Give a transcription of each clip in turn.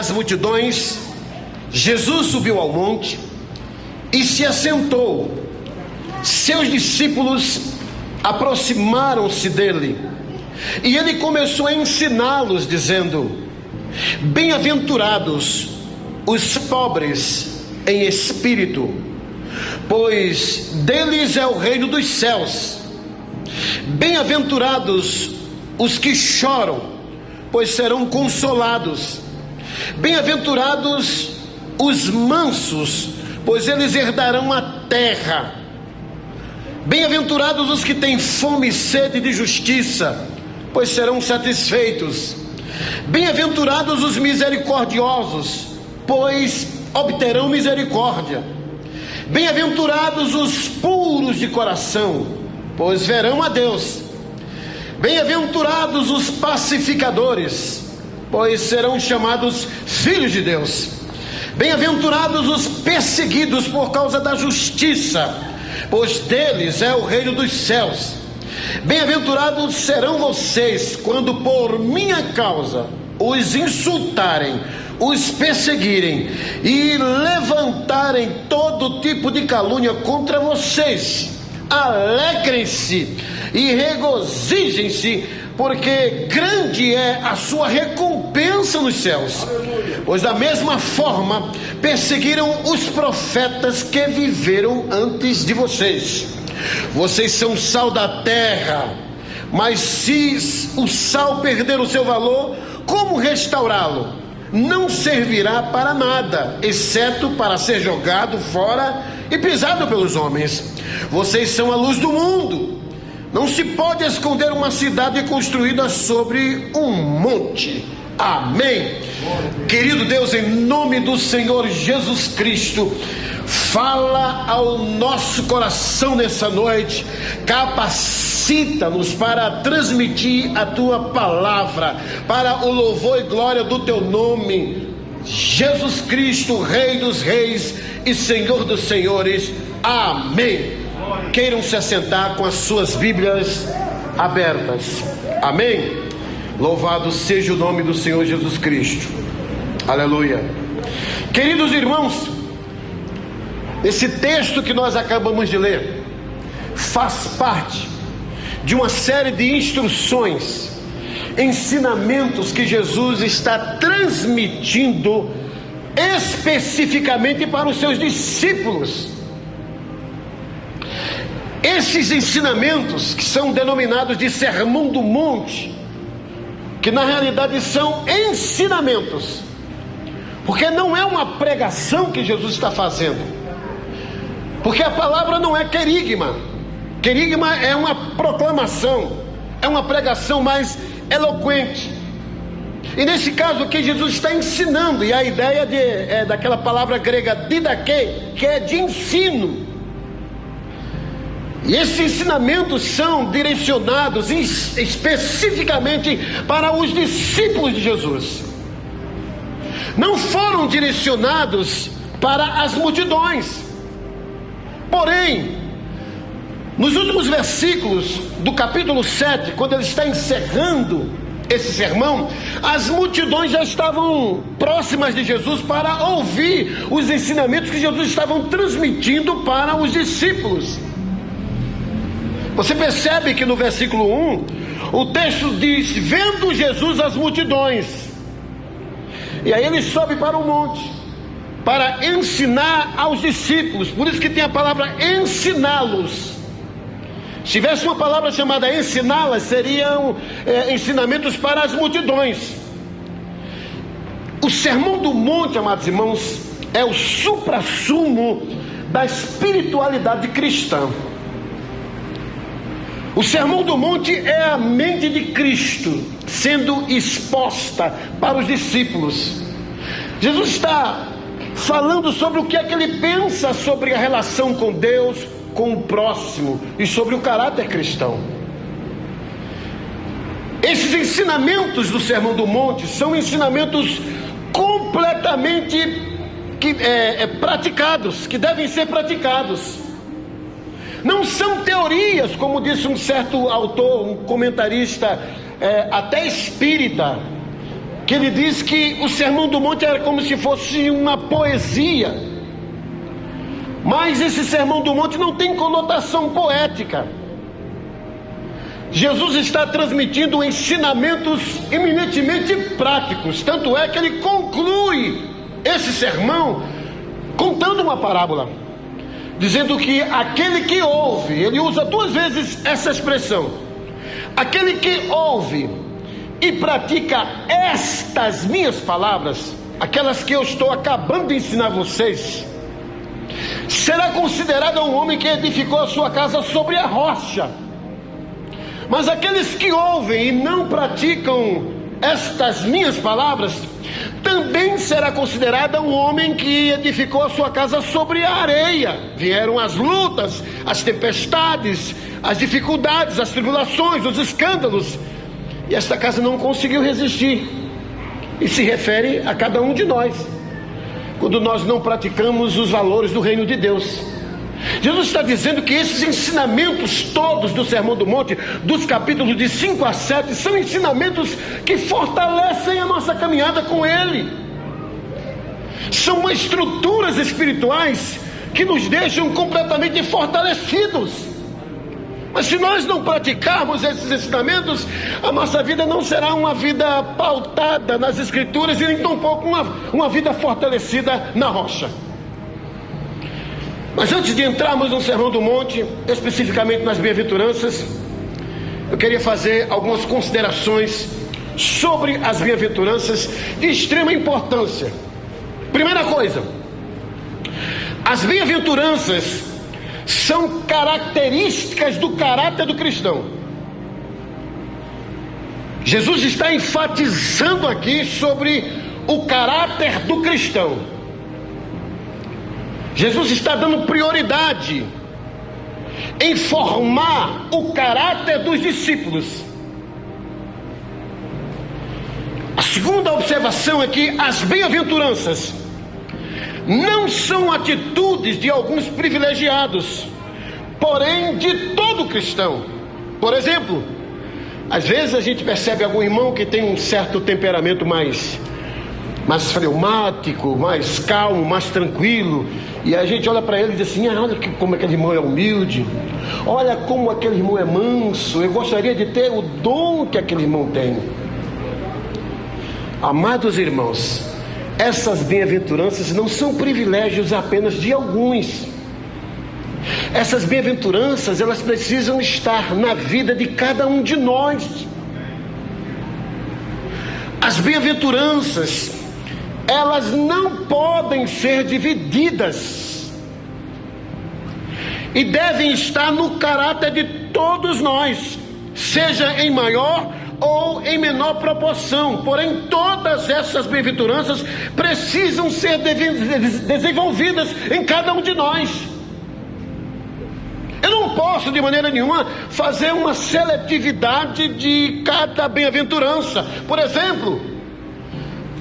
das multidões, Jesus subiu ao monte e se assentou. Seus discípulos aproximaram-se dele e ele começou a ensiná-los, dizendo: bem-aventurados os pobres em espírito, pois deles é o reino dos céus. Bem-aventurados os que choram, pois serão consolados. Bem-aventurados os mansos, pois eles herdarão a terra. Bem-aventurados os que têm fome e sede de justiça, pois serão satisfeitos. Bem-aventurados os misericordiosos, pois obterão misericórdia. Bem-aventurados os puros de coração, pois verão a Deus. Bem-aventurados os pacificadores, pois serão chamados filhos de Deus. Bem-aventurados os perseguidos por causa da justiça, pois deles é o reino dos céus. Bem-aventurados serão vocês quando por minha causa os insultarem, os perseguirem e levantarem todo tipo de calúnia contra vocês. Alegrem-se e regozijem-se, porque grande é a sua recompensa nos céus. Pois da mesma forma perseguiram os profetas que viveram antes de vocês. Vocês são sal da terra, mas se o sal perder o seu valor, como restaurá-lo? Não servirá para nada, exceto para ser jogado fora e pisado pelos homens. Vocês são a luz do mundo. Não se pode esconder uma cidade construída sobre um monte. Amém. Querido Deus, em nome do Senhor Jesus Cristo, fala ao nosso coração nessa noite, capacita-nos para transmitir a tua palavra, para o louvor e glória do teu nome, Jesus Cristo, Rei dos reis e Senhor dos senhores. Amém. Queiram se assentar com as suas Bíblias abertas. Amém. Louvado seja o nome do Senhor Jesus Cristo. Aleluia. Queridos irmãos, esse texto que nós acabamos de ler faz parte de uma série de instruções, ensinamentos que Jesus está transmitindo especificamente para os seus discípulos. Esses ensinamentos, que são denominados de Sermão do Monte, que na realidade são ensinamentos, porque não é uma pregação que Jesus está fazendo, porque a palavra não é querigma. Querigma é uma proclamação, é uma pregação mais eloquente. E nesse caso aqui Jesus está ensinando, e a ideia é daquela palavra grega didaquê, que é de ensino. E esses ensinamentos são direcionados especificamente para os discípulos de Jesus. Não foram direcionados para as multidões. Porém, nos últimos versículos do capítulo 7, quando ele está encerrando esse sermão, as multidões já estavam próximas de Jesus para ouvir os ensinamentos que Jesus estava transmitindo para os discípulos. Você percebe que no versículo 1, o texto diz: vendo Jesus as multidões, e aí ele sobe para o monte para ensinar aos discípulos. Por isso que tem a palavra ensiná-los. Se tivesse uma palavra chamada ensiná-las, seriam ensinamentos para as multidões. O Sermão do Monte, amados irmãos, é o suprassumo da espiritualidade cristã. O Sermão do Monte é a mente de Cristo sendo exposta para os discípulos. Jesus está falando sobre o que é que ele pensa sobre a relação com Deus, com o próximo e sobre o caráter cristão. Esses ensinamentos do Sermão do Monte são ensinamentos completamente praticados, que devem ser praticados. Não são teorias, como disse um certo autor, um comentarista até espírita, que ele diz que o Sermão do Monte era como se fosse uma poesia. Mas esse Sermão do Monte não tem conotação poética. Jesus está transmitindo ensinamentos eminentemente práticos. Tanto é que ele conclui esse sermão contando uma parábola, dizendo que aquele que ouve, ele usa 2 vezes essa expressão, aquele que ouve e pratica estas minhas palavras, aquelas que eu estou acabando de ensinar vocês, será considerado um homem que edificou a sua casa sobre a rocha. Mas aqueles que ouvem e não praticam estas minhas palavras, também será considerado um homem que edificou a sua casa sobre a areia. Vieram as lutas, as tempestades, as dificuldades, as tribulações, os escândalos, e esta casa não conseguiu resistir. E se refere a cada um de nós, quando nós não praticamos os valores do reino de Deus. Jesus está dizendo que esses ensinamentos todos do Sermão do Monte, dos capítulos de 5 a 7, são ensinamentos que fortalecem a nossa caminhada com Ele. São estruturas espirituais que nos deixam completamente fortalecidos. Mas se nós não praticarmos esses ensinamentos, a nossa vida não será uma vida pautada nas Escrituras e nem tampouco uma vida fortalecida na rocha. Mas antes de entrarmos no Sermão do Monte, especificamente nas bem-aventuranças, eu queria fazer algumas considerações sobre as bem-aventuranças de extrema importância. Primeira coisa, as bem-aventuranças são características do caráter do cristão. Jesus está enfatizando aqui sobre o caráter do cristão. Jesus está dando prioridade em formar o caráter dos discípulos. A segunda observação é que as bem-aventuranças não são atitudes de alguns privilegiados, porém de todo cristão. Por exemplo, às vezes a gente percebe algum irmão que tem um certo temperamento mais fleumático, mais calmo, mais tranquilo, e a gente olha para ele e diz assim: olha como aquele irmão é humilde, olha como aquele irmão é manso, eu gostaria de ter o dom que aquele irmão tem. Amados irmãos, essas bem-aventuranças não são privilégios apenas de alguns. Essas bem-aventuranças, elas precisam estar na vida de cada um de nós. As bem-aventuranças, elas não podem ser divididas e devem estar no caráter de todos nós, seja em maior ou em menor proporção. Porém, todas essas bem-aventuranças precisam ser desenvolvidas em cada um de nós. Eu não posso de maneira nenhuma fazer uma seletividade de cada bem-aventurança. Por exemplo,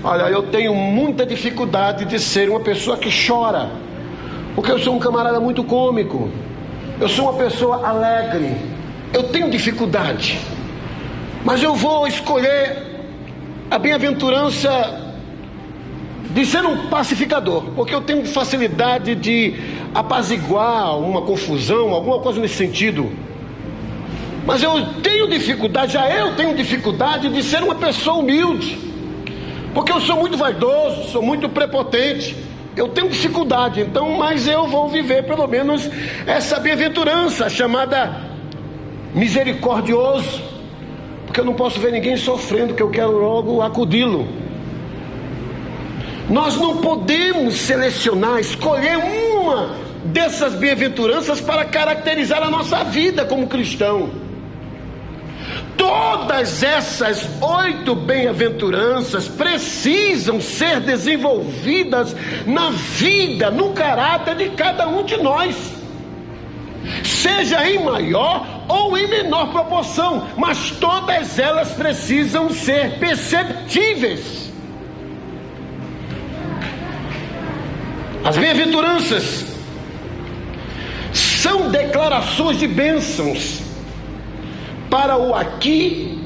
olha, eu tenho muita dificuldade de ser uma pessoa que chora, porque eu sou um camarada muito cômico, eu sou uma pessoa alegre, eu tenho dificuldade, mas eu vou escolher a bem-aventurança de ser um pacificador, porque eu tenho facilidade de apaziguar uma confusão, alguma coisa nesse sentido. Mas eu tenho dificuldade de ser uma pessoa humilde, porque eu sou muito vaidoso, sou muito prepotente, eu tenho dificuldade. Então, mas eu vou viver pelo menos essa bem-aventurança chamada misericordioso, porque eu não posso ver ninguém sofrendo, que eu quero logo acudi-lo. Nós não podemos selecionar, escolher uma dessas bem-aventuranças para caracterizar a nossa vida como cristão. Todas essas 8 bem-aventuranças precisam ser desenvolvidas na vida, no caráter de cada um de nós, seja em maior ou em menor proporção, mas todas elas precisam ser perceptíveis. As bem-aventuranças são declarações de bênçãos para o aqui,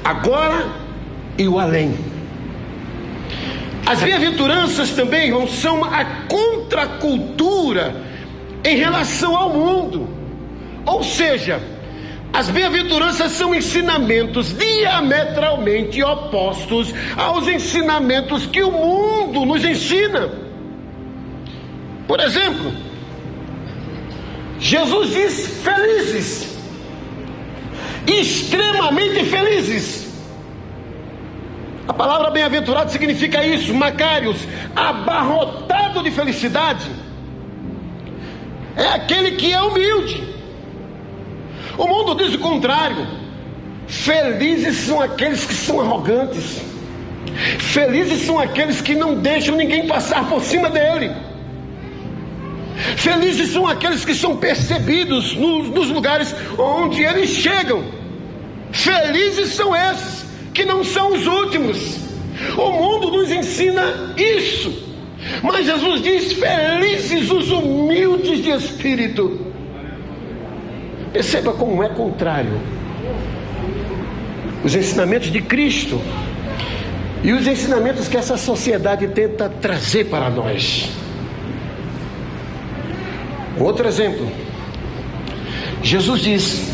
agora e o além. As bem-aventuranças também, irmãos, são a contracultura em relação ao mundo. Ou seja, as bem-aventuranças são ensinamentos diametralmente opostos aos ensinamentos que o mundo nos ensina. Por exemplo, Jesus diz felizes, extremamente felizes. A palavra bem-aventurado significa isso, Macários, abarrotado de felicidade. É aquele que é humilde. O mundo diz o contrário. Felizes são aqueles que são arrogantes. Felizes são aqueles que não deixam ninguém passar por cima dele. Felizes são aqueles que são percebidos nos lugares onde eles chegam. Felizes são esses que não são os últimos. O mundo nos ensina isso. Mas Jesus diz: felizes os humildes de espírito. Perceba como é contrário os ensinamentos de Cristo e os ensinamentos que essa sociedade tenta trazer para nós. Outro exemplo, Jesus diz: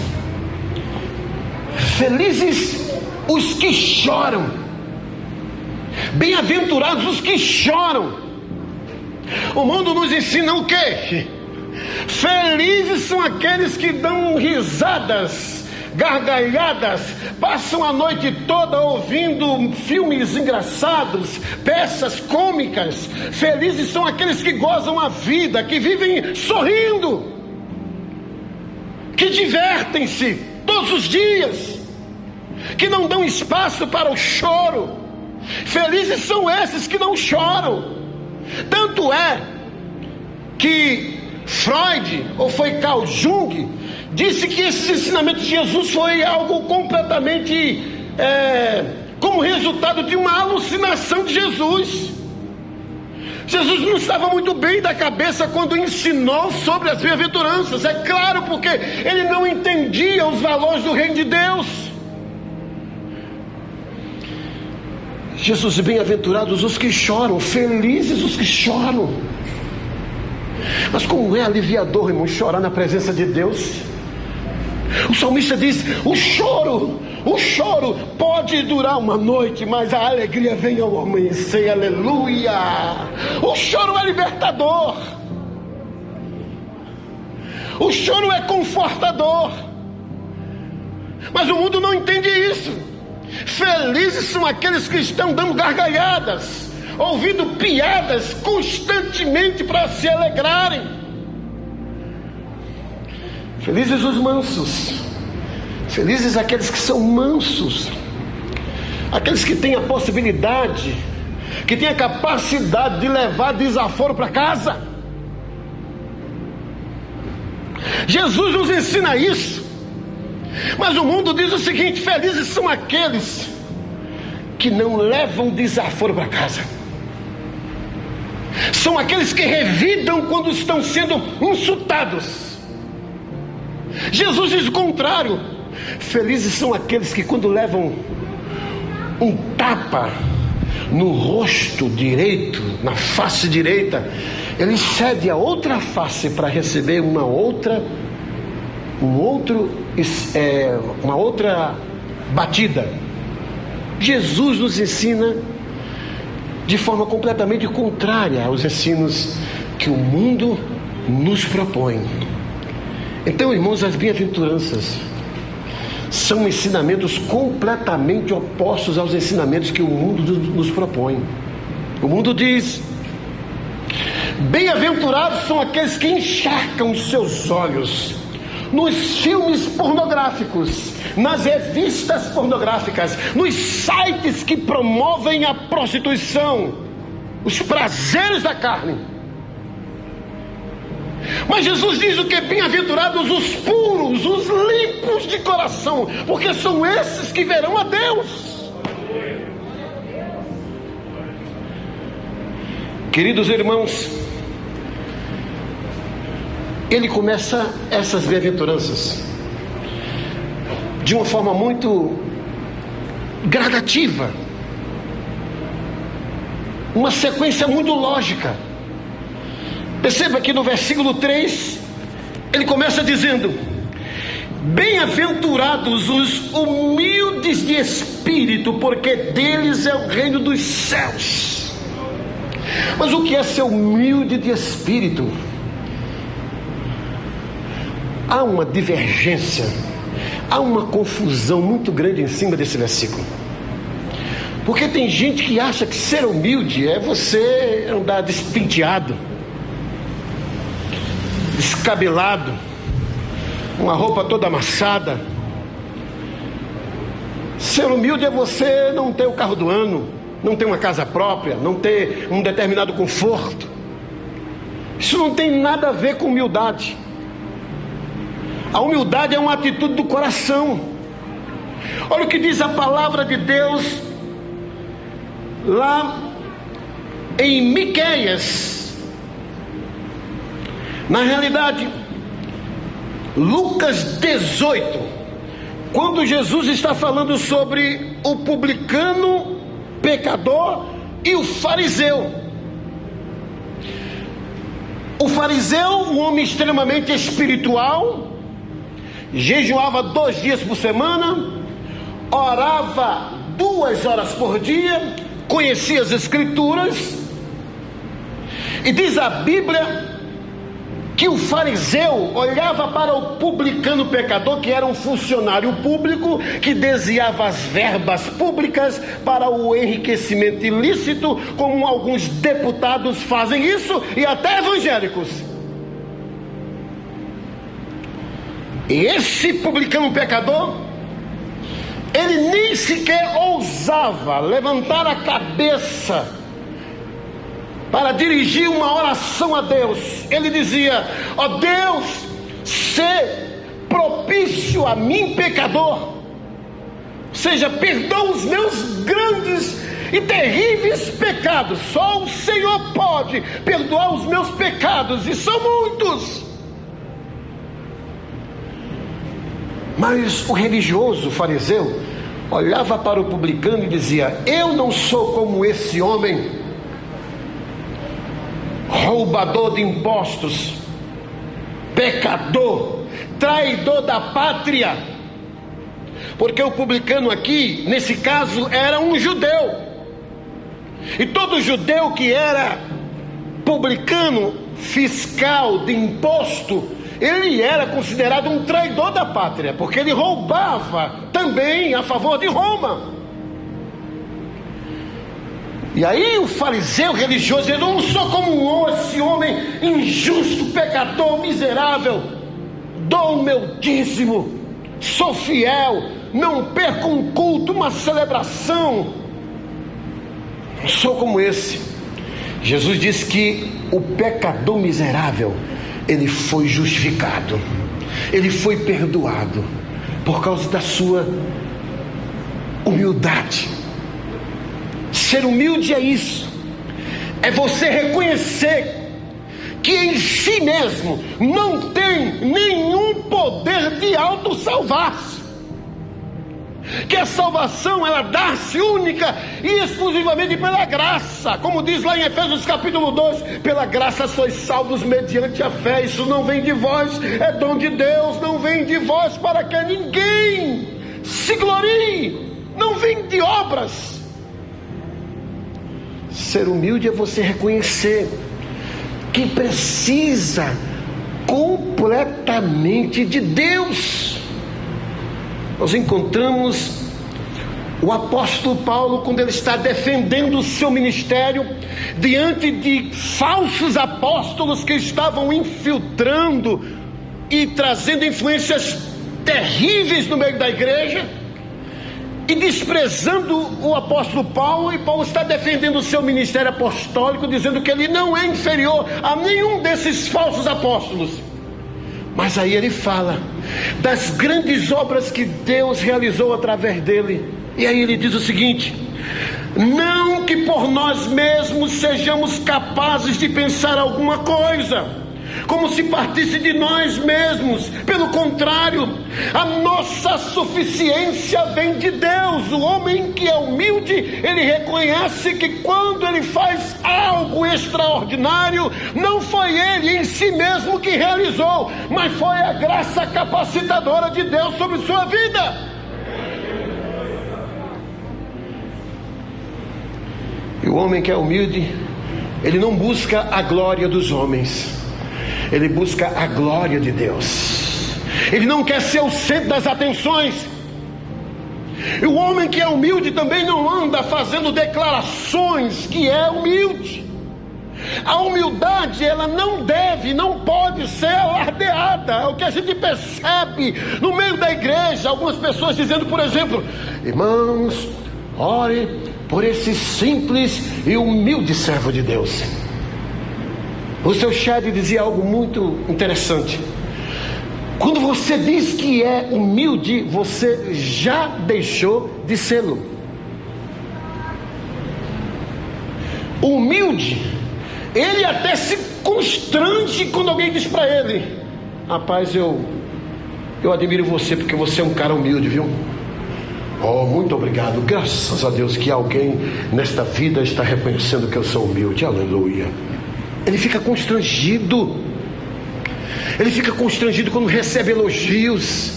felizes os que choram, bem-aventurados os que choram. O mundo nos ensina o quê? Felizes são aqueles que dão risadas, gargalhadas, passam a noite toda ouvindo filmes engraçados, peças cômicas. Felizes são aqueles que gozam a vida, que vivem sorrindo, que divertem-se todos os dias, que não dão espaço para o choro. Felizes são esses que não choram. Tanto é que Freud, ou foi Carl Jung, disse que esse ensinamento de Jesus foi algo completamente como resultado de uma alucinação de Jesus. Jesus não estava muito bem da cabeça quando ensinou sobre as bem-aventuranças. É claro, porque ele não entendia os valores do reino de Deus. Jesus, bem-aventurados os que choram, felizes os que choram. Mas como é aliviador, irmão, chorar na presença de Deus. O salmista diz: o choro pode durar uma noite, mas a alegria vem ao amanhecer. Aleluia! O choro é libertador. O choro é confortador. Mas o mundo não entende isso. Felizes são aqueles que estão dando gargalhadas, ouvindo piadas constantemente para se alegrarem. Felizes os mansos. Felizes aqueles que são mansos, aqueles que têm a possibilidade, que têm a capacidade de levar desaforo para casa. Jesus nos ensina isso. Mas o mundo diz o seguinte: felizes são aqueles que não levam desaforo para casa. São aqueles que revidam quando estão sendo insultados. Jesus diz o contrário. Felizes são aqueles que, quando levam um tapa no rosto direito, na face direita, ele cede a outra face para receber uma outra batida. Jesus nos ensina de forma completamente contrária aos ensinos que o mundo nos propõe. Então, irmãos, as bem-aventuranças são ensinamentos completamente opostos aos ensinamentos que o mundo nos propõe. O mundo diz: bem-aventurados são aqueles que encharcam os seus olhos nos filmes pornográficos, nas revistas pornográficas, nos sites que promovem a prostituição, os prazeres da carne. Mas Jesus diz o que? Bem-aventurados os puros, os limpos de coração, porque são esses que verão a Deus. Queridos irmãos, ele começa essas bem-aventuranças de uma forma muito gradativa. uma sequência muito lógica. Perceba que no versículo 3, ele começa dizendo: bem-aventurados os humildes de espírito, porque deles é o reino dos céus. Mas o que é ser humilde de espírito? Há uma divergência, há uma confusão muito grande em cima desse versículo. Porque tem gente que acha que ser humilde é você andar despenteado, descabelado, uma roupa toda amassada. Ser humilde é você não ter o carro do ano, não ter uma casa própria, não ter um determinado conforto. Isso não tem nada a ver com humildade. A humildade é uma atitude do coração. Olha o que diz a palavra de Deus lá em Miqueias. Na realidade, Lucas 18, quando Jesus está falando sobre o publicano, pecador e o fariseu. O fariseu, um homem extremamente espiritual, jejuava 2 dias por semana, orava 2 horas por dia, conhecia as escrituras, e diz a Bíblia que o fariseu olhava para o publicano pecador, que era um funcionário público, que desviava as verbas públicas para o enriquecimento ilícito, como alguns deputados fazem isso, e até evangélicos. E esse publicano pecador, ele nem sequer ousava levantar a cabeça para dirigir uma oração a Deus. Ele dizia: ó Deus, sê propício a mim, pecador. Ou seja, perdoa os meus grandes e terríveis pecados. Só o Senhor pode perdoar os meus pecados, e são muitos. Mas o religioso, o fariseu, olhava para o publicano e dizia: eu não sou como esse homem, roubador de impostos, pecador, traidor da pátria. Porque o publicano aqui, nesse caso, era um judeu, e todo judeu que era publicano, fiscal de imposto, ele era considerado um traidor da pátria, porque ele roubava também a favor de Roma. E aí o fariseu religioso: eu não sou como esse homem injusto, pecador, miserável, dou o meu dízimo, sou fiel, não perco um culto, uma celebração, não sou como esse. Jesus disse que o pecador miserável, ele foi justificado, ele foi perdoado por causa da sua humildade. Ser humilde é isso, é você reconhecer que em si mesmo não tem nenhum poder de autossalvar-se, que a salvação ela dá-se única e exclusivamente pela graça, como diz lá em Efésios capítulo 2: pela graça sois salvos mediante a fé. Isso não vem de vós, é dom de Deus, não vem de vós para que ninguém se glorie, não vem de obras. Ser humilde é você reconhecer que precisa completamente de Deus. Nós encontramos o apóstolo Paulo, quando ele está defendendo o seu ministério diante de falsos apóstolos que estavam infiltrando e trazendo influências terríveis no meio da igreja, e desprezando o apóstolo Paulo. E Paulo está defendendo o seu ministério apostólico, dizendo que ele não é inferior a nenhum desses falsos apóstolos. Mas aí ele fala das grandes obras que Deus realizou através dele. E aí ele diz o seguinte: não que por nós mesmos sejamos capazes de pensar alguma coisa, como se partisse de nós mesmos. Pelo contrário, a nossa suficiência vem de Deus. O homem que é humilde, ele reconhece que quando ele faz algo extraordinário, não foi ele em si mesmo que realizou, mas foi a graça capacitadora de Deus sobre sua vida. E o homem que é humilde, ele não busca a glória dos homens, ele busca a glória de Deus. Ele não quer ser o centro das atenções. E o homem que é humilde também não anda fazendo declarações que é humilde. A humildade, ela não deve, não pode ser alardeada. É o que a gente percebe no meio da igreja. Algumas pessoas dizendo, por exemplo: irmãos, ore por esse simples e humilde servo de Deus. O seu Chad dizia algo muito interessante: quando você diz que é humilde, você já deixou de sê-lo. O humilde, ele até se constrange quando alguém diz para ele: rapaz, eu admiro você porque você é um cara humilde, viu? Oh, muito obrigado, graças a Deus que alguém nesta vida está reconhecendo que eu sou humilde, aleluia. Ele fica constrangido. Ele fica constrangido quando recebe elogios,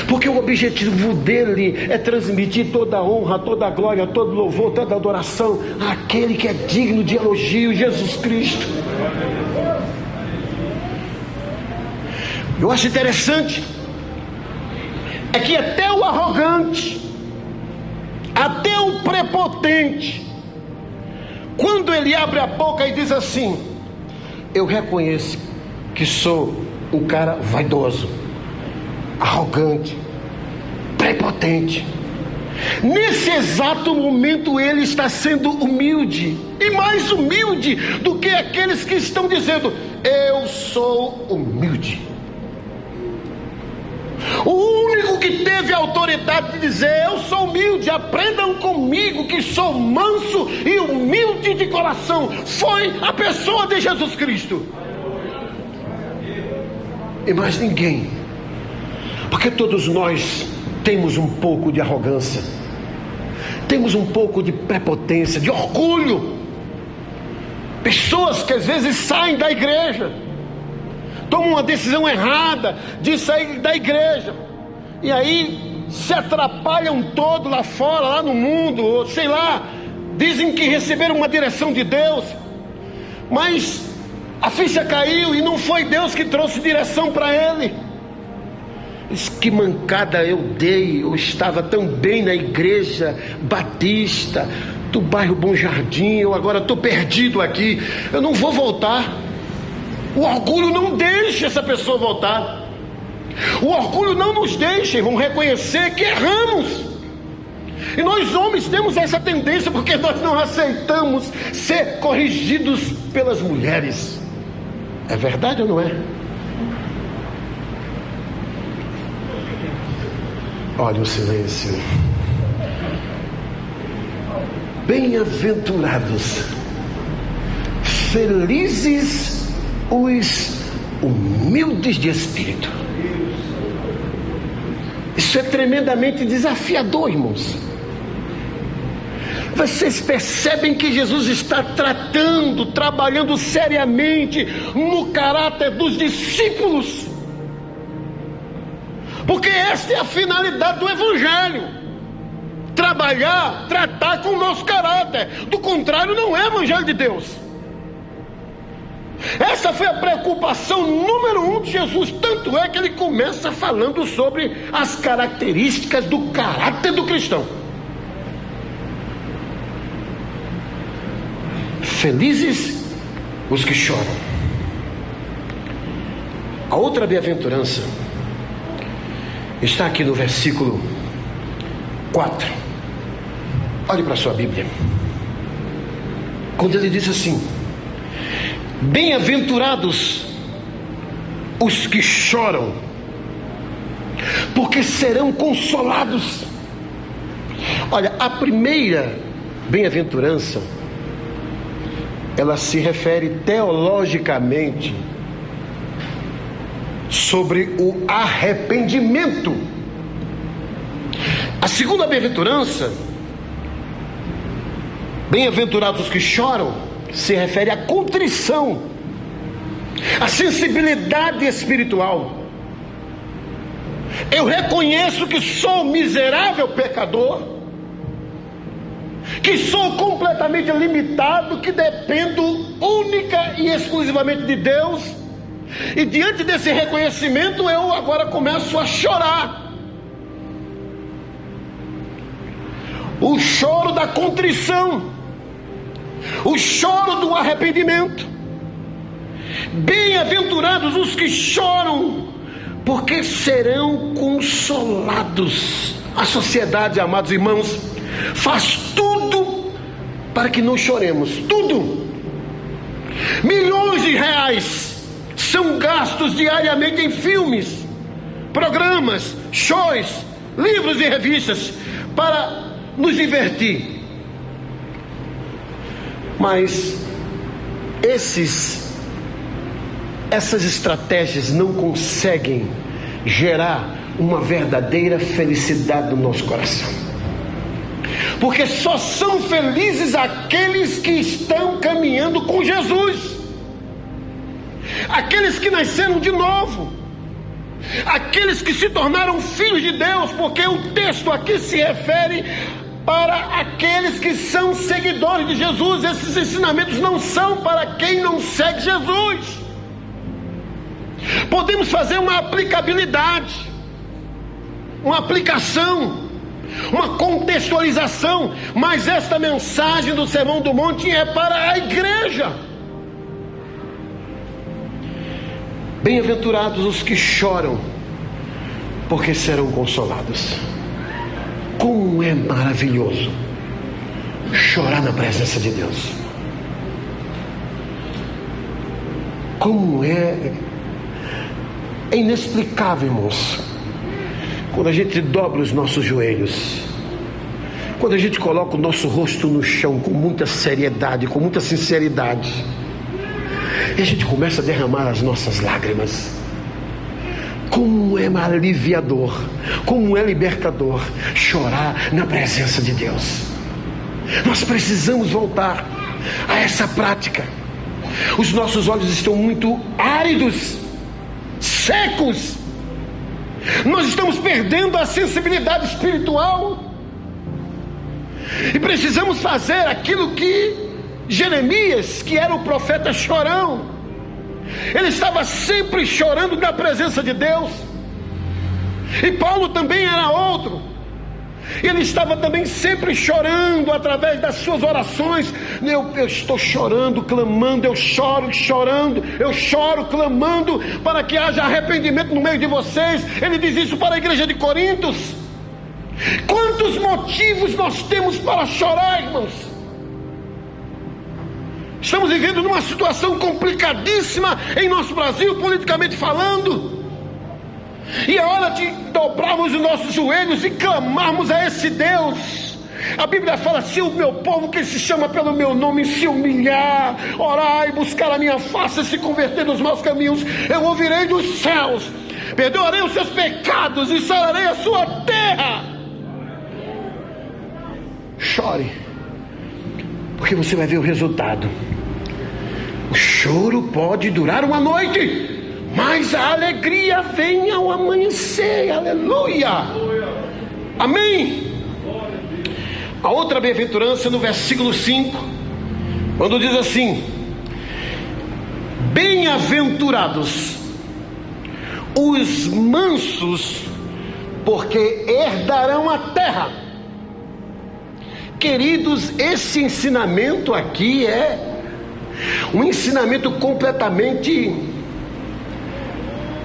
porque o objetivo dele é transmitir toda a honra, toda a glória, todo louvor, toda a adoração àquele que é digno de elogio, Jesus Cristo. Eu acho interessante é que até o arrogante, até o prepotente, quando ele abre a boca e diz assim: eu reconheço que sou um cara vaidoso, arrogante, prepotente, nesse exato momento ele está sendo humilde, e mais humilde do que aqueles que estão dizendo: eu sou humilde. O único que teve a autoridade de dizer: eu sou humilde, aprendam comigo que sou manso e humilde de coração, foi a pessoa de Jesus Cristo. E mais ninguém. Porque todos nós temos um pouco de arrogância, temos um pouco de prepotência, de orgulho. Pessoas que às vezes saem da igreja, tomam uma decisão errada de sair da igreja, e aí se atrapalham todo lá fora, lá no mundo, ou sei lá, dizem que receberam uma direção de Deus, mas a ficha caiu e não foi Deus que trouxe direção para ele. Diz: que mancada eu dei, eu estava tão bem na igreja batista do bairro Bom Jardim, eu agora estou perdido aqui, eu não vou voltar. O orgulho não deixa essa pessoa voltar. O orgulho não nos deixa, vão reconhecer que erramos. E nós homens temos essa tendência, porque nós não aceitamos ser corrigidos pelas mulheres. É verdade ou não é? Olha o silêncio. Bem-aventurados, felizes os humildes de espírito. Isso é tremendamente desafiador, irmãos. Vocês percebem que Jesus está trabalhando seriamente no caráter dos discípulos, porque esta é a finalidade do Evangelho: tratar com o nosso caráter. Do contrário, não é Evangelho de Deus. Essa foi a preocupação número 1 de Jesus. Tanto é que ele começa falando sobre as características do caráter do cristão. Felizes os que choram. A outra bem-aventurança está aqui no versículo 4. Olhe para a sua Bíblia. Quando ele diz assim: bem-aventurados os que choram, porque serão consolados. Olha, a primeira bem-aventurança ela se refere teologicamente sobre o arrependimento. A segunda bem-aventurança, bem-aventurados os que choram, se refere à contrição, à sensibilidade espiritual. Eu reconheço que sou miserável pecador, que sou completamente limitado, que dependo única e exclusivamente de Deus, e diante desse reconhecimento eu agora começo a chorar. O choro da contrição, o choro do arrependimento. Bem-aventurados os que choram, porque serão consolados. A sociedade, amados irmãos, faz tudo para que não choremos, tudo. Milhões de reais são gastos diariamente em filmes, programas, shows, livros e revistas para nos divertir. Mas essas estratégias não conseguem gerar uma verdadeira felicidade no nosso coração, porque só são felizes aqueles que estão caminhando com Jesus, aqueles que nasceram de novo, aqueles que se tornaram filhos de Deus, porque o texto aqui se refere para aqueles que são seguidores de Jesus. Esses ensinamentos não são para quem não segue Jesus. Podemos fazer uma aplicabilidade, uma aplicação, uma contextualização, mas esta mensagem do Sermão do Monte é para a igreja. Bem-aventurados os que choram, porque serão consolados. Como é maravilhoso chorar na presença de Deus. Como é inexplicável, irmãos, quando a gente dobra os nossos joelhos, quando a gente coloca o nosso rosto no chão com muita seriedade, com muita sinceridade, e a gente começa a derramar as nossas lágrimas. Como é aliviador, como é libertador chorar na presença de Deus. Nós precisamos voltar a essa prática. Os nossos olhos estão muito áridos, secos. Nós estamos perdendo a sensibilidade espiritual e precisamos fazer aquilo que Jeremias, que era o profeta chorão, ele estava sempre chorando na presença de Deus. E Paulo também era outro. Ele estava também sempre chorando através das suas orações. Eu estou chorando, clamando, eu choro, chorando, eu choro, clamando para que haja arrependimento no meio de vocês. Ele diz isso para a igreja de Corintos. Quantos motivos nós temos para chorar, irmãos? Estamos vivendo numa situação complicadíssima em nosso Brasil, politicamente falando. E é hora de dobrarmos os nossos joelhos e clamarmos a esse Deus. A Bíblia fala: se o meu povo que se chama pelo meu nome se humilhar, orar e buscar a minha face e se converter dos maus caminhos, eu ouvirei dos céus, perdoarei os seus pecados e sararei a sua terra. Chore, porque você vai ver o resultado. O choro pode durar uma noite, mas a alegria vem ao amanhecer. Aleluia, amém. A outra bem-aventurança no versículo 5, quando diz assim: bem-aventurados os mansos, porque herdarão a terra. Queridos, esse ensinamento aqui é um ensinamento completamente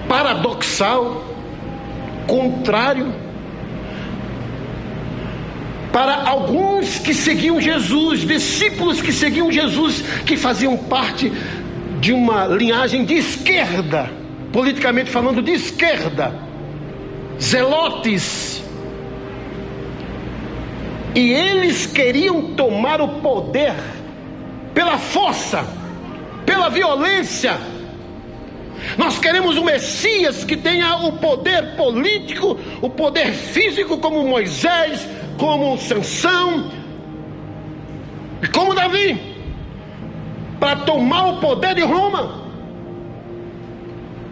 paradoxal, contrário para alguns que seguiam Jesus, discípulos que seguiam Jesus, que faziam parte de uma linhagem de esquerda, politicamente falando, de esquerda, zelotes. E eles queriam tomar o poder pela força, pela violência. Nós queremos um Messias que tenha o poder político, o poder físico, como Moisés, como Sansão e como Davi, para tomar o poder de Roma.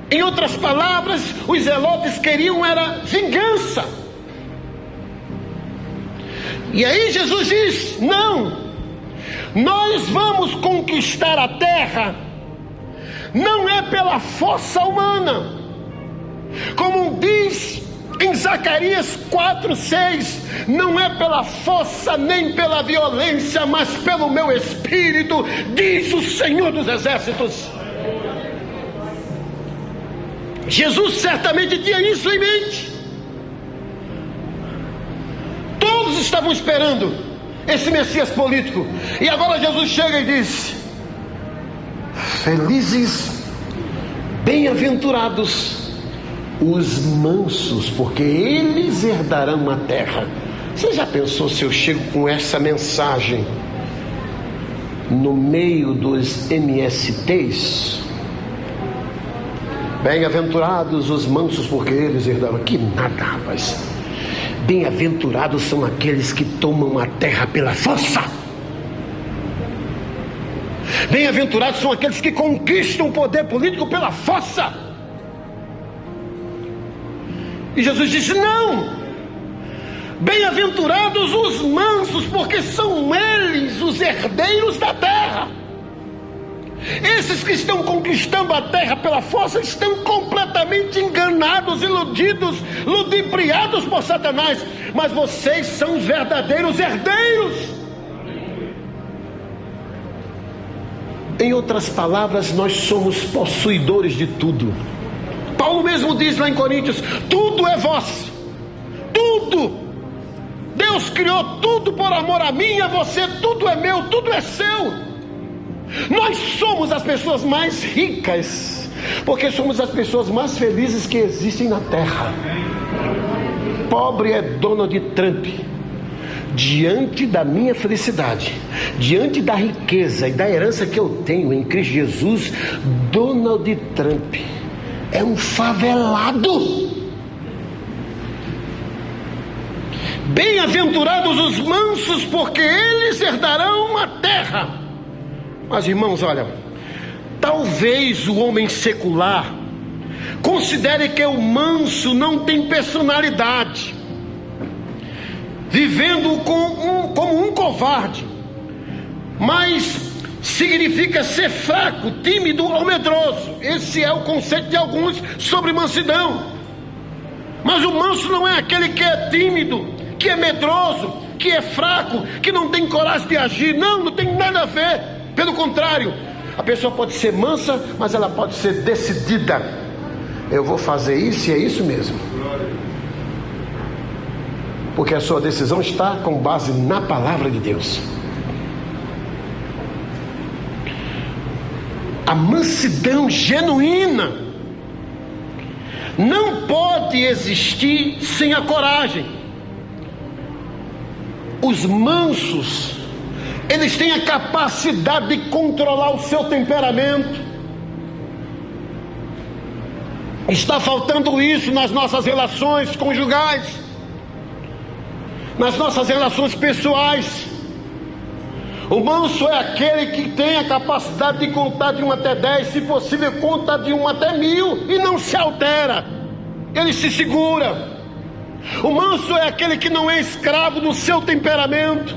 Em outras palavras, os zelotes queriam era vingança. E aí Jesus diz: não, nós vamos conquistar a terra, não é pela força humana, como diz em Zacarias 4:6, não é pela força nem pela violência, mas pelo meu Espírito, diz o Senhor dos Exércitos. Jesus certamente tinha isso em mente. Todos estavam esperando esse Messias político, e agora Jesus chega e diz: felizes, bem-aventurados os mansos, porque eles herdarão a terra. Você já pensou se eu chego com essa mensagem no meio dos MSTs? Bem-aventurados os mansos, porque eles herdarão. Que nada, rapaz. Bem-aventurados são aqueles que tomam a terra pela força. Bem-aventurados são aqueles que conquistam o poder político pela força. E Jesus disse: não, bem-aventurados os mansos, porque são eles os herdeiros da terra. Esses que estão conquistando a terra pela força estão completamente enganados, iludidos, ludibriados por Satanás. Mas vocês são os verdadeiros herdeiros. Em outras palavras, nós somos possuidores de tudo. Paulo mesmo diz lá em Coríntios: tudo é vosso, tudo. Deus criou tudo por amor a mim e a você. Tudo é meu, tudo é seu. Nós somos as pessoas mais ricas, porque somos as pessoas mais felizes que existem na terra. Pobre é Donald Trump diante da minha felicidade, diante da riqueza e da herança que eu tenho em Cristo Jesus. Donald Trump é um favelado. Bem-aventurados os mansos, porque eles herdarão a terra. Mas, irmãos, olha, talvez o homem secular considere que o manso não tem personalidade, vivendo como um covarde, mas significa ser fraco, tímido ou medroso. Esse é o conceito de alguns sobre mansidão. Mas o manso não é aquele que é tímido, que é medroso, que é fraco, que não tem coragem de agir. Não, não tem nada a ver. Pelo contrário, a pessoa pode ser mansa, mas ela pode ser decidida. Eu vou fazer isso e é isso mesmo. Porque a sua decisão está com base na palavra de Deus. A mansidão genuína não pode existir sem a coragem. Os mansos, eles têm a capacidade de controlar o seu temperamento. Está faltando isso nas nossas relações conjugais, nas nossas relações pessoais. O manso é aquele que tem a capacidade de contar de 1 até 10, se possível conta de 1 até 1000 e não se altera, ele se segura. O manso é aquele que não é escravo do seu temperamento,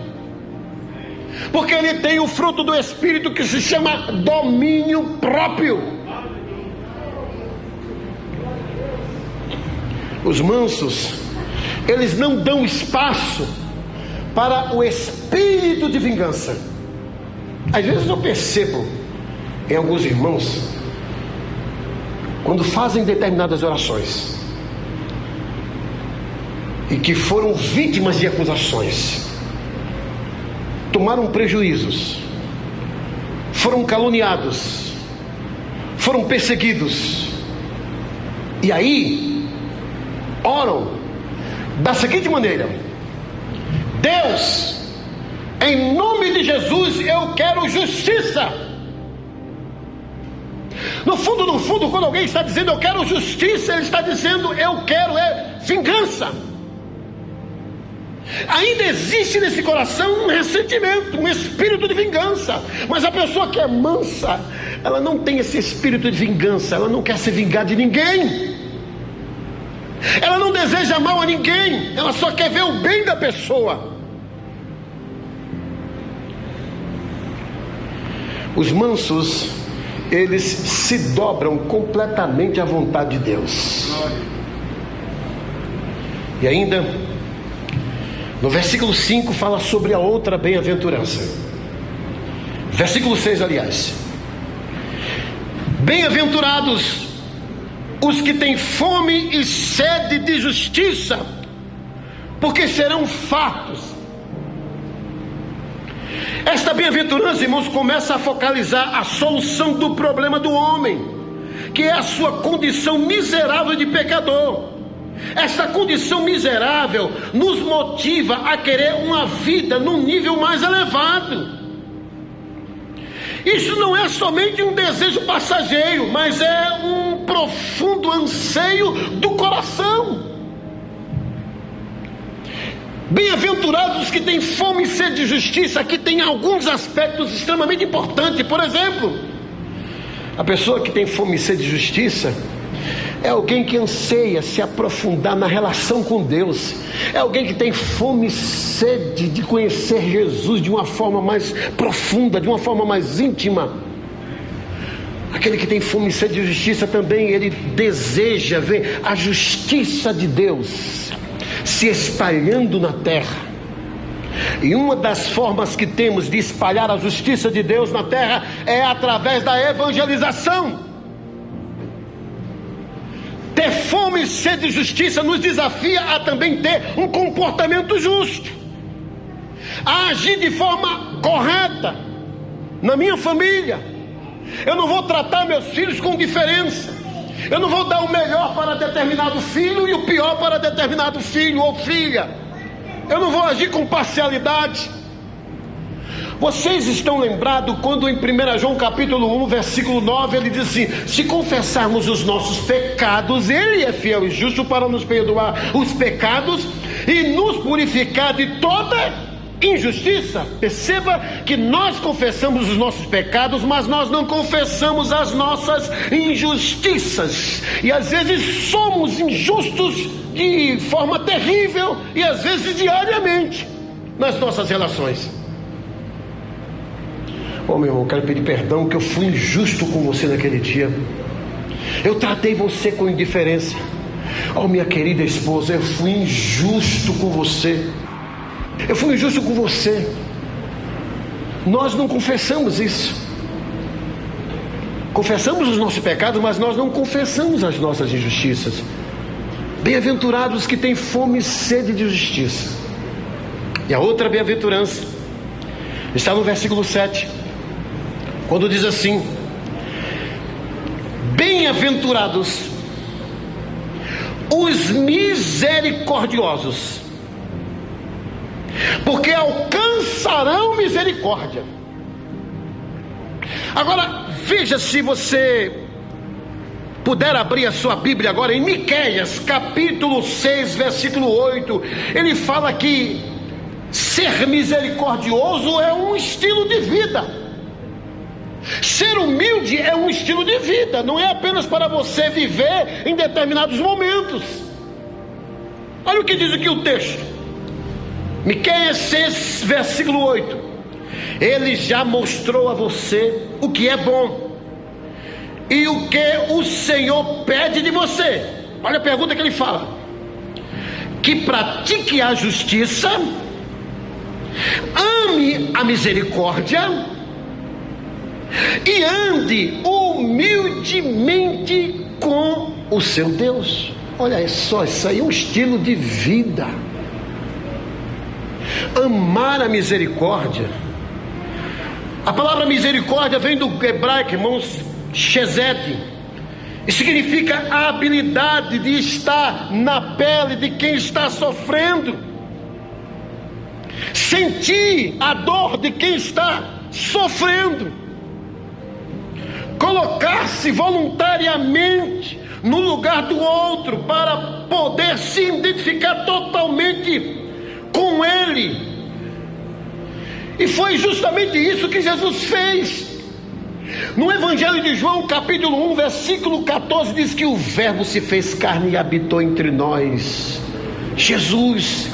porque ele tem o fruto do Espírito que se chama domínio próprio. Os mansos, eles não dão espaço para o espírito de vingança. Às vezes eu percebo em alguns irmãos, quando fazem determinadas orações e que foram vítimas de acusações, tomaram prejuízos, foram caluniados, foram perseguidos, e aí oram da seguinte maneira: Deus, Em nome de Jesus, eu quero justiça. No fundo, quando alguém está dizendo eu quero justiça, ele está dizendo eu quero vingança. Ainda existe nesse coração um ressentimento, um espírito de vingança. Mas a pessoa que é mansa, ela não tem esse espírito de vingança. Ela não quer se vingar de ninguém. Ela não deseja mal a ninguém. Ela só quer ver o bem da pessoa. Os mansos, eles se dobram completamente à vontade de Deus. E ainda, no versículo 5 fala sobre a outra bem-aventurança. Versículo 6, aliás. Bem-aventurados os que têm fome e sede de justiça, porque serão fartos. Esta bem-aventurança, irmãos, começa a focalizar a solução do problema do homem, que é a sua condição miserável de pecador. Esta condição miserável nos motiva a querer uma vida num nível mais elevado. Isso não é somente um desejo passageiro, mas é um profundo anseio do coração. Bem-aventurados os que têm fome e sede de justiça. Aqui tem alguns aspectos extremamente importantes. Por exemplo, a pessoa que tem fome e sede de justiça é alguém que anseia se aprofundar na relação com Deus. É alguém que tem fome e sede de conhecer Jesus de uma forma mais profunda, de uma forma mais íntima. Aquele que tem fome e sede de justiça também, ele deseja ver a justiça de Deus se espalhando na terra. E uma das formas que temos de espalhar a justiça de Deus na terra é através da evangelização. Ter fome e sede de justiça nos desafia a também ter um comportamento justo, a agir de forma correta na minha família. Eu não vou tratar meus filhos com diferença. Eu não vou dar o melhor para determinado filho e o pior para determinado filho ou filha. Eu não vou agir com parcialidade. Vocês estão lembrados quando em 1 João capítulo 1, versículo 9, ele diz assim: se confessarmos os nossos pecados, ele é fiel e justo para nos perdoar os pecados e nos purificar de toda injustiça. Perceba que nós confessamos os nossos pecados, mas nós não confessamos as nossas injustiças. E às vezes somos injustos de forma terrível, e às vezes diariamente nas nossas relações. Oh, meu irmão, quero pedir perdão que eu fui injusto com você naquele dia. Eu tratei você com indiferença. Oh, minha querida esposa, eu fui injusto com você. Eu fui injusto com você. Nós não confessamos isso. Confessamos os nossos pecados, mas nós não confessamos as nossas injustiças. Bem-aventurados que têm fome e sede de justiça. E a outra bem-aventurança está no versículo 7, quando diz assim: bem-aventurados os misericordiosos, porque alcançarão misericórdia. Agora veja, se você puder abrir a sua Bíblia agora em Miqueias capítulo 6, versículo 8, ele fala que ser misericordioso é um estilo de vida. Ser humilde é um estilo de vida, não é apenas para você viver em determinados momentos. Olha o que diz aqui o texto, Miqueias 6, versículo 8: ele já mostrou a você o que é bom e o que o Senhor pede de você. Olha a pergunta que ele fala: que pratique a justiça, ame a misericórdia e ande humildemente com o seu Deus. Olha só, isso aí é um estilo de vida. Amar a misericórdia. A palavra misericórdia vem do hebraico, irmãos, chesed, e significa a habilidade de estar na pele de quem está sofrendo. sentir a dor de quem está sofrendo, colocar-se voluntariamente no lugar do outro para poder se identificar totalmente com ele. E foi justamente isso que Jesus fez. No Evangelho de João, capítulo 1, versículo 14, diz que o Verbo se fez carne e habitou entre nós. Jesus,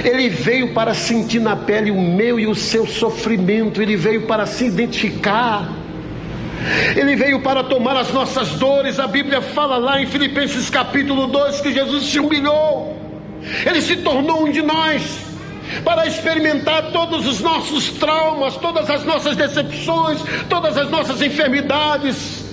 ele veio para sentir na pele o meu e o seu sofrimento. Ele veio para se identificar. Ele veio para tomar as nossas dores. A Bíblia fala lá em Filipenses capítulo 2 que Jesus se humilhou. Ele se tornou um de nós, para experimentar todos os nossos traumas, todas as nossas decepções, todas as nossas enfermidades.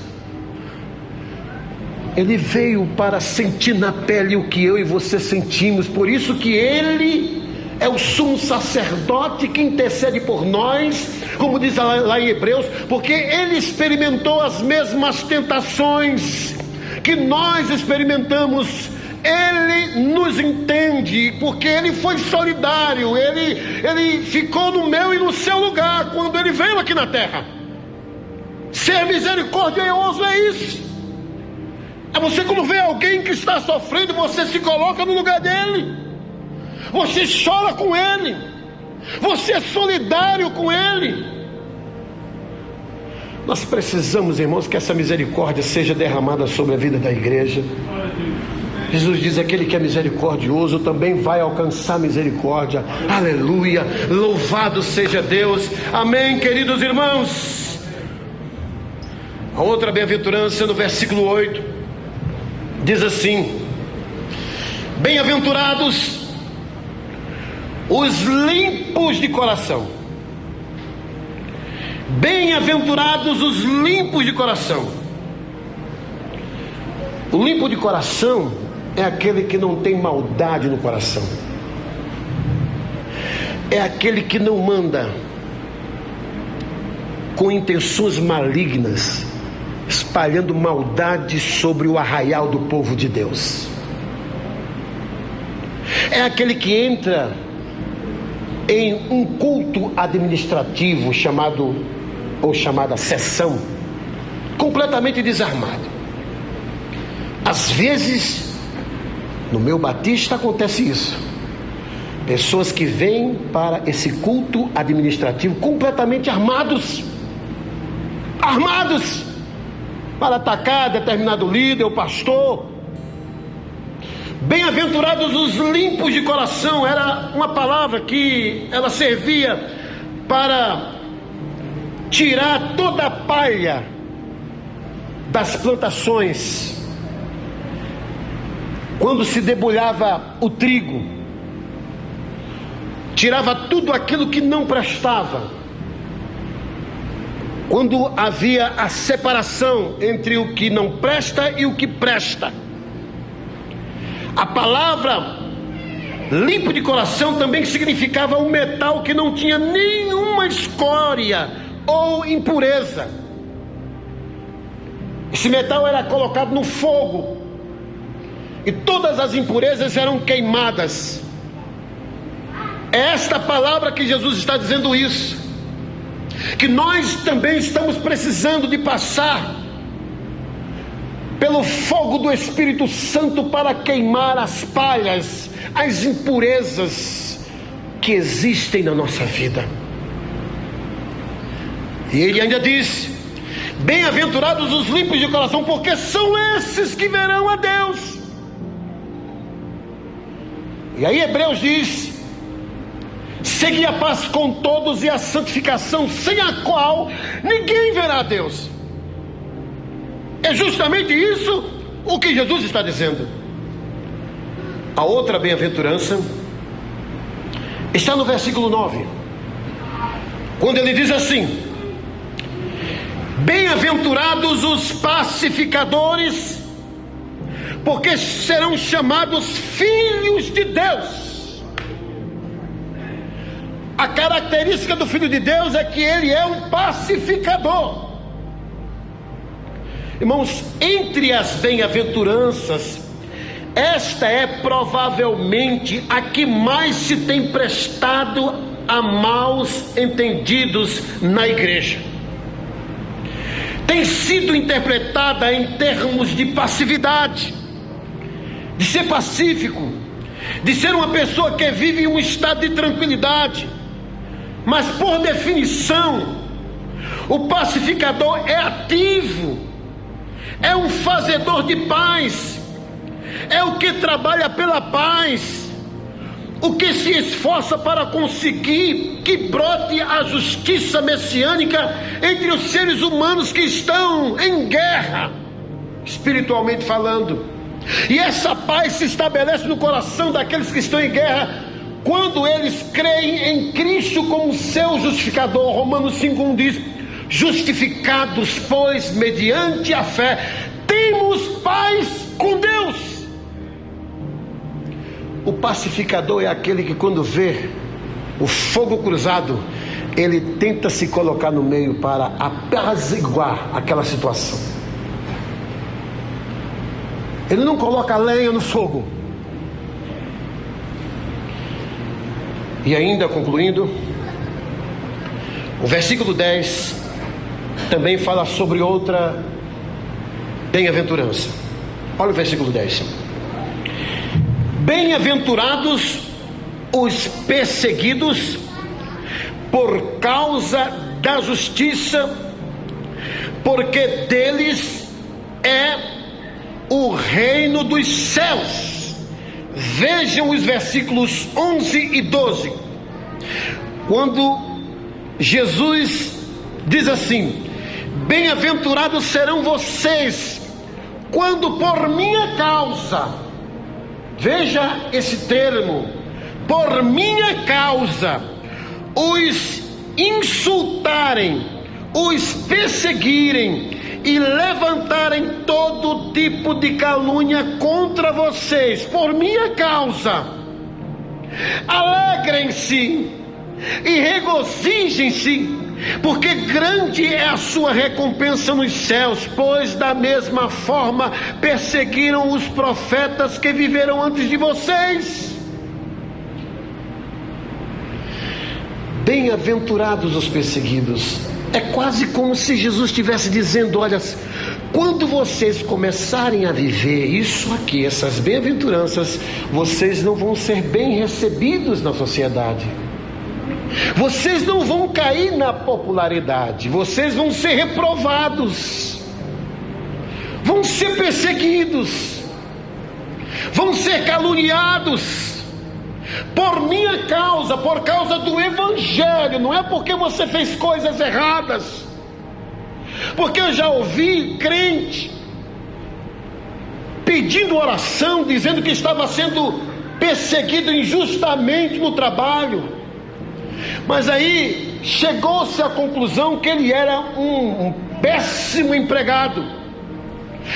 Ele veio para sentir na pele o que eu e você sentimos. Por isso que ele é o sumo sacerdote que intercede por nós, como diz lá em Hebreus, porque ele experimentou as mesmas tentações que nós experimentamos. Ele nos entende, porque ele foi solidário. Ele ficou no meu e no seu lugar quando ele veio aqui na terra. Ser misericordioso é isso. É você, quando vê alguém que está sofrendo, você se coloca no lugar dele, você chora com ele, você é solidário com ele. Nós precisamos, irmãos, que essa misericórdia seja derramada sobre a vida da igreja. Jesus diz: aquele que é misericordioso também vai alcançar misericórdia. Aleluia, louvado seja Deus. Amém, queridos irmãos. A outra bem-aventurança, no versículo 8, diz assim: bem-aventurados os limpos de coração. Bem-aventurados os limpos de coração. O limpo de coração é aquele que não tem maldade no coração. É aquele que não manda com intenções malignas, espalhando maldade sobre o arraial do povo de Deus. É aquele que entra em um culto administrativo chamada sessão, completamente desarmado. Às vezes, no meu batista acontece isso. Pessoas que vêm para esse culto administrativo completamente armados para atacar determinado líder ou pastor. Bem-aventurados os limpos de coração, era uma palavra que ela servia para tirar toda a palha das plantações. Quando se debulhava o trigo, tirava tudo aquilo que não prestava. Quando havia a separação entre o que não presta e o que presta. A palavra limpo de coração também significava um metal que não tinha nenhuma escória ou impureza. Esse metal era colocado no fogo e todas as impurezas eram queimadas. É esta palavra que Jesus está dizendo isso, que nós também estamos precisando de passar pelo fogo do Espírito Santo para queimar as palhas, as impurezas que existem na nossa vida. E ele ainda diz: bem-aventurados os limpos de coração, porque são esses que verão a Deus. E aí Hebreus diz: segui a paz com todos e a santificação, sem a qual ninguém verá a Deus. É justamente isso o que Jesus está dizendo. A outra bem-aventurança está no versículo 9, quando ele diz assim: bem-aventurados os pacificadores, porque serão chamados filhos de Deus. A característica do Filho de Deus é que ele é um pacificador. Irmãos, entre as bem-aventuranças, esta é provavelmente a que mais se tem prestado a maus entendidos na igreja. Tem sido interpretada em termos de passividade, de ser pacífico, de ser uma pessoa que vive em um estado de tranquilidade. Mas por definição, o pacificador é ativo, é um fazedor de paz, é o que trabalha pela paz, o que se esforça para conseguir que brote a justiça messiânica entre os seres humanos que estão em guerra, espiritualmente falando. E essa paz se estabelece no coração daqueles que estão em guerra quando eles creem em Cristo como seu justificador. Romanos 5:1 diz: justificados, pois, mediante a fé, temos paz com Deus. O pacificador é aquele que, quando vê o fogo cruzado, ele tenta se colocar no meio para apaziguar aquela situação. Ele não coloca lenha no fogo. E ainda concluindo, o versículo 10 também fala sobre outra bem-aventurança. Olha o versículo 10. Bem-aventurados os perseguidos por causa da justiça, porque deles é o reino dos céus. Vejam os versículos 11 e 12, quando Jesus diz assim: bem-aventurados serão vocês quando por minha causa, veja esse termo, por minha causa, os insultarem, os perseguirem e levantarem todo tipo de calúnia contra vocês, por minha causa. Alegrem-se e regozijem-se, porque grande é a sua recompensa nos céus, pois da mesma forma perseguiram os profetas que viveram antes de vocês. Bem-aventurados os perseguidos. É quase como se Jesus estivesse dizendo: olha, quando vocês começarem a viver isso aqui, essas bem-aventuranças, vocês não vão ser bem recebidos na sociedade. Vocês não vão cair na popularidade, vocês vão ser reprovados, vão ser perseguidos, vão ser caluniados, por minha causa, por causa do Evangelho. Não é porque você fez coisas erradas, porque eu já ouvi crente pedindo oração, dizendo que estava sendo perseguido injustamente no trabalho. Mas aí chegou-se à conclusão que ele era um péssimo empregado,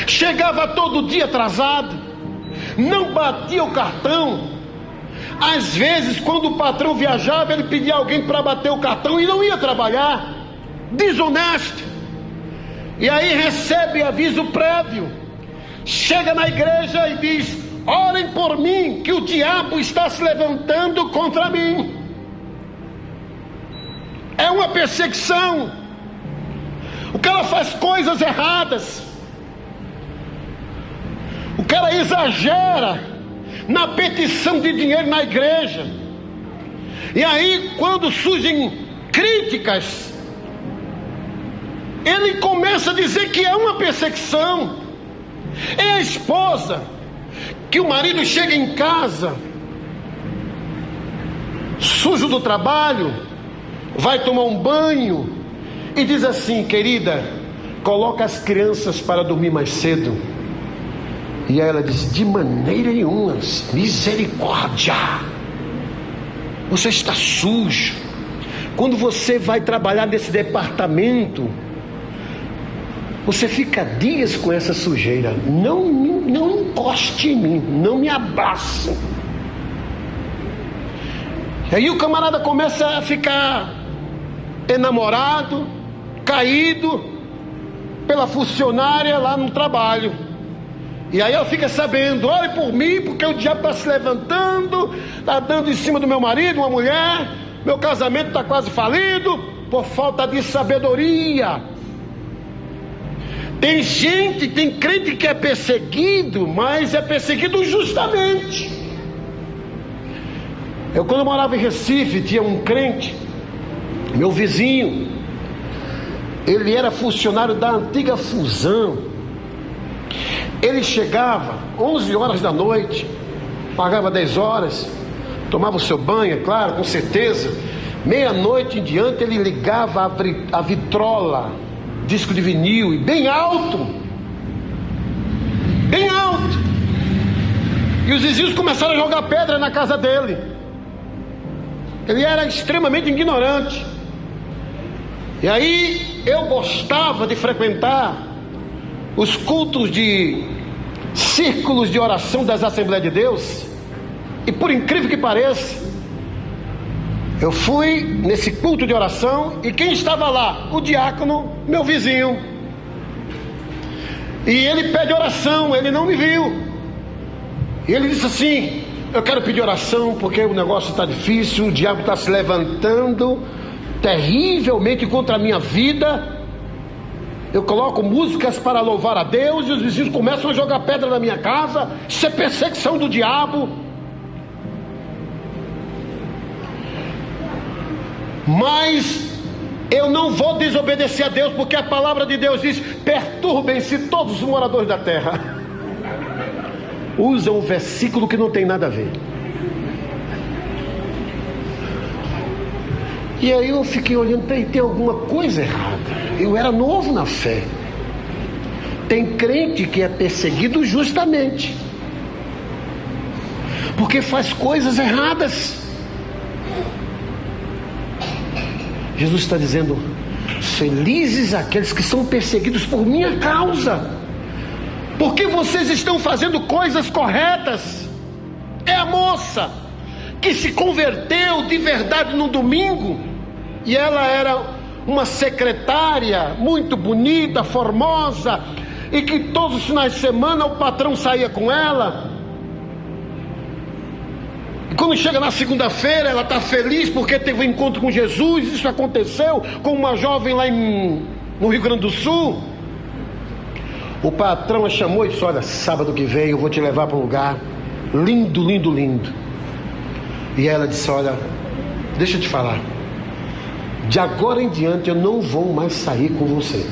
chegava todo dia atrasado, não batia o cartão. Às vezes, quando o patrão viajava, ele pedia alguém para bater o cartão e não ia trabalhar, desonesto. E aí recebe aviso prévio, chega na igreja e diz: orem por mim, que o diabo está se levantando contra mim. É uma perseguição. O cara faz coisas erradas, o cara exagera na petição de dinheiro na igreja, e aí quando surgem críticas, ele começa a dizer que é uma perseguição. É a esposa que o marido chega em casa sujo do trabalho, vai tomar um banho e diz assim: querida, coloca as crianças para dormir mais cedo. E aí ela diz: de maneira nenhuma, misericórdia, você está sujo. Quando você vai trabalhar nesse departamento, você fica dias com essa sujeira. Não encoste em mim, não me abrace. E aí o camarada começa a ficar enamorado, caído pela funcionária lá no trabalho. E aí ela fica sabendo: ore por mim, porque o diabo está se levantando, está dando em cima do meu marido, uma mulher, meu casamento está quase falido, por falta de sabedoria. Tem gente, tem crente que é perseguido, mas é perseguido justamente. Eu, quando morava em Recife, tinha um crente, meu vizinho, ele era funcionário da antiga Fusão. Ele chegava 11 horas da noite, pagava 10 horas, tomava o seu banho, é claro, com certeza. Meia-noite em diante ele ligava a vitrola, disco de vinil, e bem alto, bem alto. E os vizinhos começaram a jogar pedra na casa dele. Ele era extremamente ignorante. E aí eu gostava de frequentar os cultos de círculos de oração das Assembleias de Deus. E por incrível que pareça, eu fui nesse culto de oração, e quem estava lá? O diácono, meu vizinho. E ele pede oração, ele não me viu. E ele disse assim: eu quero pedir oração porque o negócio está difícil, o diabo está se levantando terrivelmente contra a minha vida. Eu coloco músicas para louvar a Deus e os vizinhos começam a jogar pedra na minha casa. Isso é perseguição do diabo. Mas eu não vou desobedecer a Deus, porque a palavra de Deus diz: perturbem-se todos os moradores da terra. Usa um versículo que não tem nada a ver. E aí eu fiquei olhando: tem alguma coisa errada. Eu era novo na fé. Tem crente que é perseguido justamente porque faz coisas erradas. Jesus está dizendo: felizes aqueles que são perseguidos por minha causa, porque vocês estão fazendo coisas corretas. É a moça que se converteu de verdade no domingo, e ela era uma secretária muito bonita, formosa, e que todos os finais de semana o patrão saía com ela. E quando chega na segunda-feira, ela está feliz porque teve um encontro com Jesus. Isso aconteceu com uma jovem lá no Rio Grande do Sul. O patrão a chamou e disse: olha, sábado que vem eu vou te levar para um lugar lindo, lindo, lindo. E ela disse: olha, deixa eu te falar, de agora em diante eu não vou mais sair com você.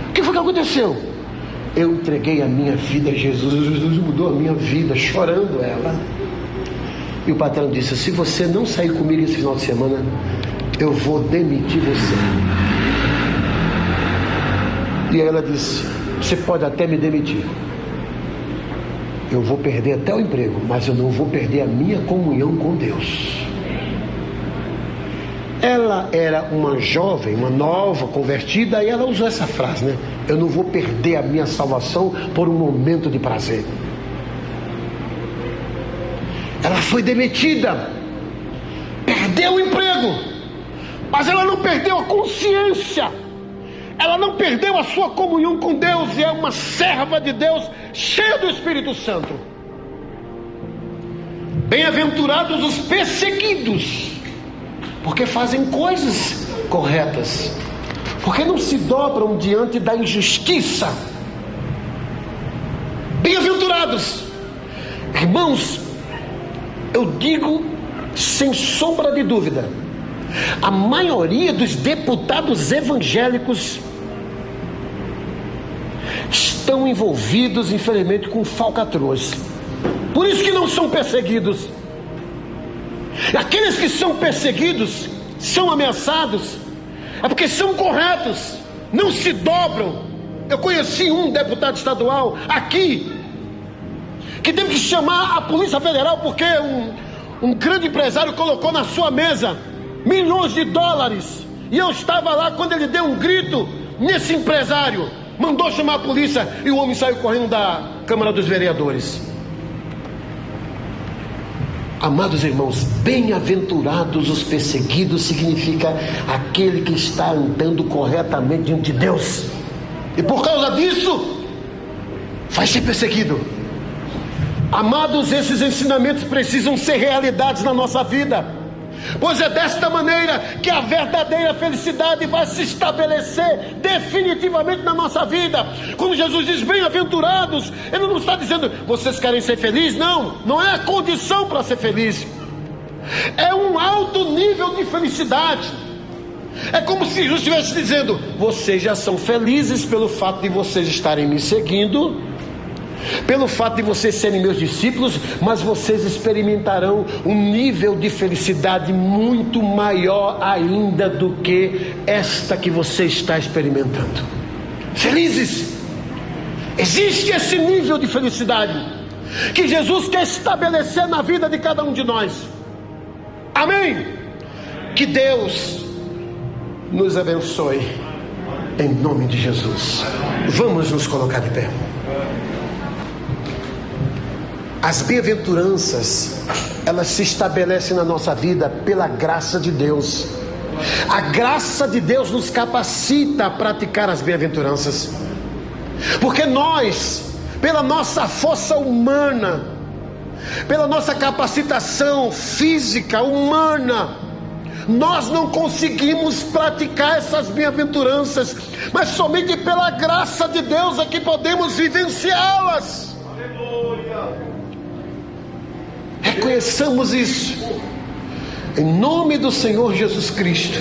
O que foi que aconteceu? Eu entreguei a minha vida a Jesus. Jesus mudou a minha vida, chorando ela. E o patrão disse: se você não sair comigo esse final de semana, eu vou demitir você. E ela disse: você pode até me demitir, eu vou perder até o emprego, mas eu não vou perder a minha comunhão com Deus. Ela era uma jovem, uma nova convertida, e ela usou essa frase, né? Eu não vou perder a minha salvação por um momento de prazer. Ela foi demitida, perdeu o emprego, mas ela não perdeu a consciência, ela não perdeu a sua comunhão com Deus, e é uma serva de Deus, cheia do Espírito Santo. Bem-aventurados os perseguidos, porque fazem coisas corretas, porque não se dobram diante da injustiça. Bem-aventurados, irmãos, eu digo sem sombra de dúvida, a maioria dos deputados evangélicos estão envolvidos, infelizmente, com falcatruas. Por isso que não são perseguidos. Aqueles que são perseguidos, são ameaçados, é porque são corretos, não se dobram. Eu conheci um deputado estadual aqui que teve que chamar a Polícia Federal porque um grande empresário colocou na sua mesa milhões de dólares, e eu estava lá quando ele deu um grito nesse empresário, mandou chamar a polícia, e o homem saiu correndo da Câmara dos Vereadores. Amados irmãos, bem-aventurados os perseguidos significa aquele que está andando corretamente diante de Deus, e por causa disso vai ser perseguido. Amados, esses ensinamentos precisam ser realidades na nossa vida, pois é desta maneira que a verdadeira felicidade vai se estabelecer definitivamente na nossa vida. Quando Jesus diz bem-aventurados, Ele não está dizendo vocês querem ser felizes, não é a condição para ser feliz, é um alto nível de felicidade. É como se Jesus estivesse dizendo: vocês já são felizes pelo fato de vocês estarem me seguindo, pelo fato de vocês serem meus discípulos, mas vocês experimentarão um nível de felicidade muito maior ainda do que esta que você está experimentando. Felizes! Existe esse nível de felicidade que Jesus quer estabelecer na vida de cada um de nós. Amém? Que Deus nos abençoe em nome de Jesus. Vamos nos colocar de pé. As bem-aventuranças, elas se estabelecem na nossa vida pela graça de Deus. A graça de Deus nos capacita a praticar as bem-aventuranças, porque nós, pela nossa força humana, pela nossa capacitação física humana, nós não conseguimos praticar essas bem-aventuranças, mas somente pela graça de Deus é que podemos vivenciá-las. Reconheçamos isso, em nome do Senhor Jesus Cristo.